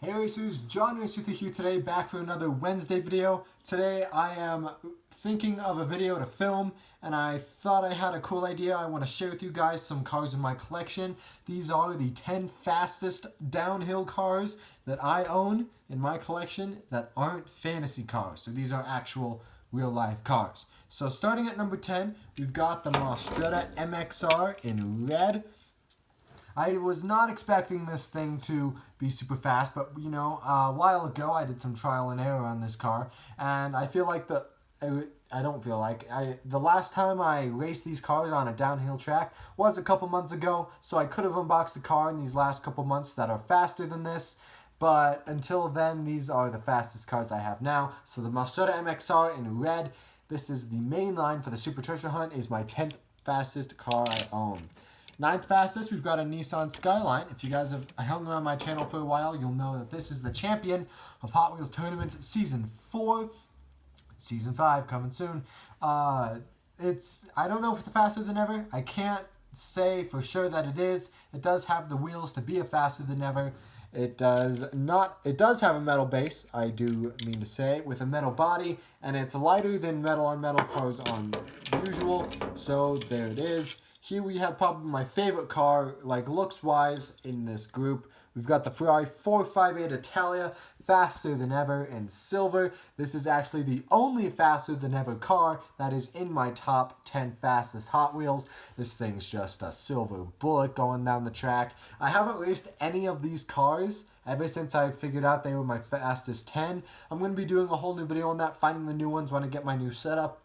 Hey racers, JonRacer3 here today, back for another Wednesday video. Today I am thinking of a video to film and I thought I had a cool idea. I want to share with you guys some cars in my collection. These are the 10 fastest downhill cars that I own in my collection that aren't fantasy cars. So these are actual real life cars. So starting at number 10, we've got the Mostretta MXR in red. I was not expecting this thing to be super fast, but you know, a while ago I did some trial and error on this car, and I feel like the last time I raced these cars on a downhill track was a couple months ago, so I could have unboxed the car in these last couple months that are faster than this, but until then, these are the fastest cars I have now. So the Mostretta MXR in red, this is the main line for the Super Treasure Hunt, is my 10th fastest car I own. 9th fastest, we've got a Nissan Skyline. If you guys have hung around my channel for a while, you'll know that this is the champion of Hot Wheels Tournaments Season 4. Season 5 coming soon. I don't know if it's faster than ever. I can't say for sure that it is. It does have the wheels to be a faster than ever. It does have a metal base, I do mean to say, with a metal body, and it's lighter than metal on metal cars on usual. So there it is. Here we have probably my favorite car, like looks-wise, in this group. We've got the Ferrari 458 Italia, faster than ever in silver. This is actually the only faster than ever car that is in my top 10 fastest Hot Wheels. This thing's just a silver bullet going down the track. I haven't raced any of these cars ever since I figured out they were my fastest 10. I'm going to be doing a whole new video on that, finding the new ones when I get my new setup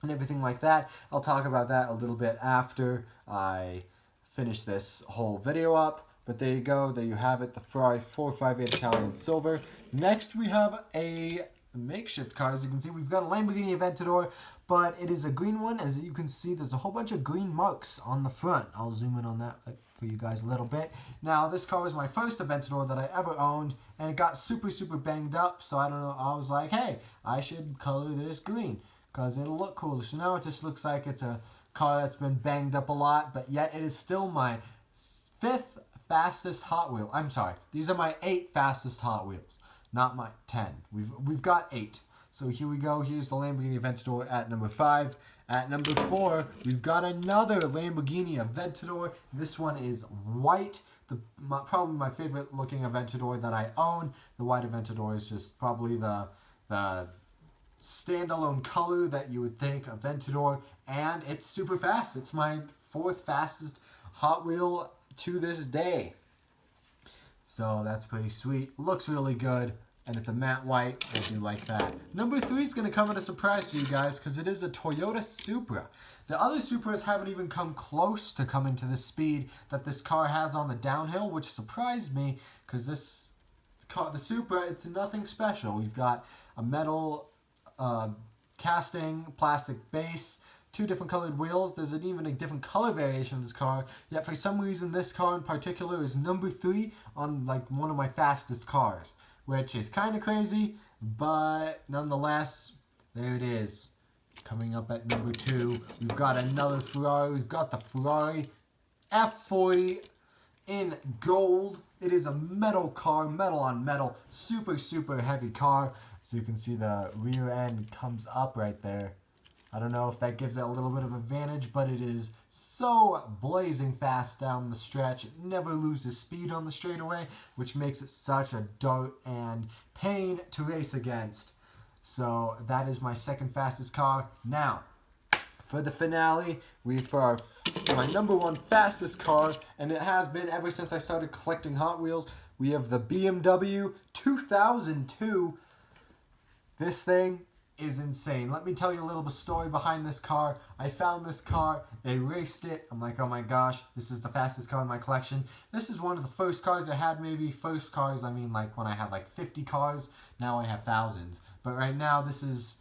and everything like that. I'll talk about that a little bit after I finish this whole video up. But there you go. There you have it. The Ferrari 458 Italian silver. Next we have a makeshift car. As you can see, we've got a Lamborghini Aventador, but it is a green one. As you can see, there's a whole bunch of green marks on the front. I'll zoom in on that for you guys a little bit. Now, this car was my first Aventador that I ever owned, and it got super banged up. So I don't know. I was like, hey, I should color this green, because it'll look cool. So now it just looks like it's a car that's been banged up a lot, but yet it is still my 5th fastest Hot Wheel. I'm sorry, these are my 8 fastest Hot Wheels, not my 10. We've got 8. So here we go. Here's the Lamborghini Aventador at number 5. At number 4, we've got another Lamborghini Aventador. This one is white. Probably my favorite looking Aventador that I own. The white Aventador is just probably the standalone color that you would think Aventador, and it's super fast. It's my 4th fastest Hot Wheel to this day. So that's pretty sweet. Looks really good, and it's a matte white. I do like that. Number 3 is going to come as a surprise for you guys because it is a Toyota Supra. The other Supras haven't even come close to coming to the speed that this car has on the downhill, which surprised me because this car, the Supra, it's nothing special. We've got a metal casting, plastic base, 2 different colored wheels. There's even a different color variation of this car, yet for some reason this car in particular is number 3 on like one of my fastest cars, which is kind of crazy, but nonetheless, there it is. Coming up at number 2, we've got another Ferrari. We've got the Ferrari F40 in gold. It is a metal car, metal on metal, super heavy car. So you can see the rear end comes up right there. I don't know if that gives it a little bit of advantage, but it is so blazing fast down the stretch. It never loses speed on the straightaway, which makes it such a dart and pain to race against. So that is my 2nd fastest car. Now, for the finale, for my number 1 fastest car, and it has been ever since I started collecting Hot Wheels, we have the BMW 2002. This thing is insane. Let me tell you a little bit story behind this car. I found this car, I raced it, I'm like, oh my gosh, this is the fastest car in my collection. This is one of the first cars I had, maybe first cars, I mean like when I had like 50 cars, now I have thousands. But right now, this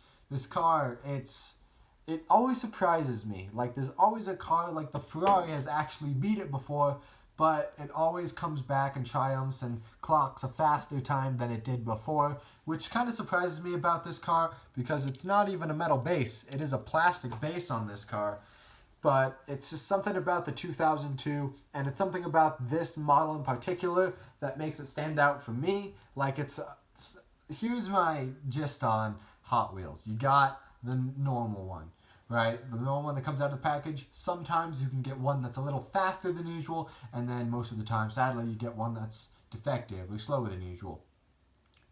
car, it always surprises me. Like there's always a car, like the Ferrari has actually beat it before, but it always comes back and triumphs and clocks a faster time than it did before, which kind of surprises me about this car because it's not even a metal base. It is a plastic base on this car. but it's just something about the 2002, and it's something about this model in particular that makes it stand out for me. Like here's my gist on Hot Wheels. You got the normal one, right? The normal one that comes out of the package. Sometimes you can get one that's a little faster than usual, and then most of the time, sadly, you get one that's defective or slower than usual.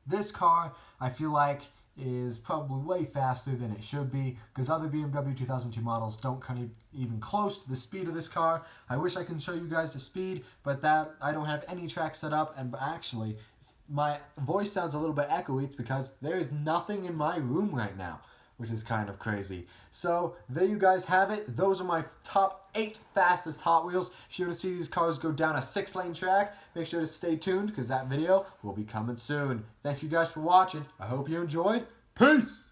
This car, I feel like, is probably way faster than it should be, because other BMW 2002 models don't come even close to the speed of this car. I wish I can show you guys the speed, but that I don't have any track set up, and actually my voice sounds a little bit echoey. It's because there is nothing in my room right now, which is kind of crazy. So there you guys have it. Those are my top 8 fastest Hot Wheels. If you want to see these cars go down a 6-lane track, make sure to stay tuned, because that video will be coming soon. Thank you guys for watching. I hope you enjoyed. Peace!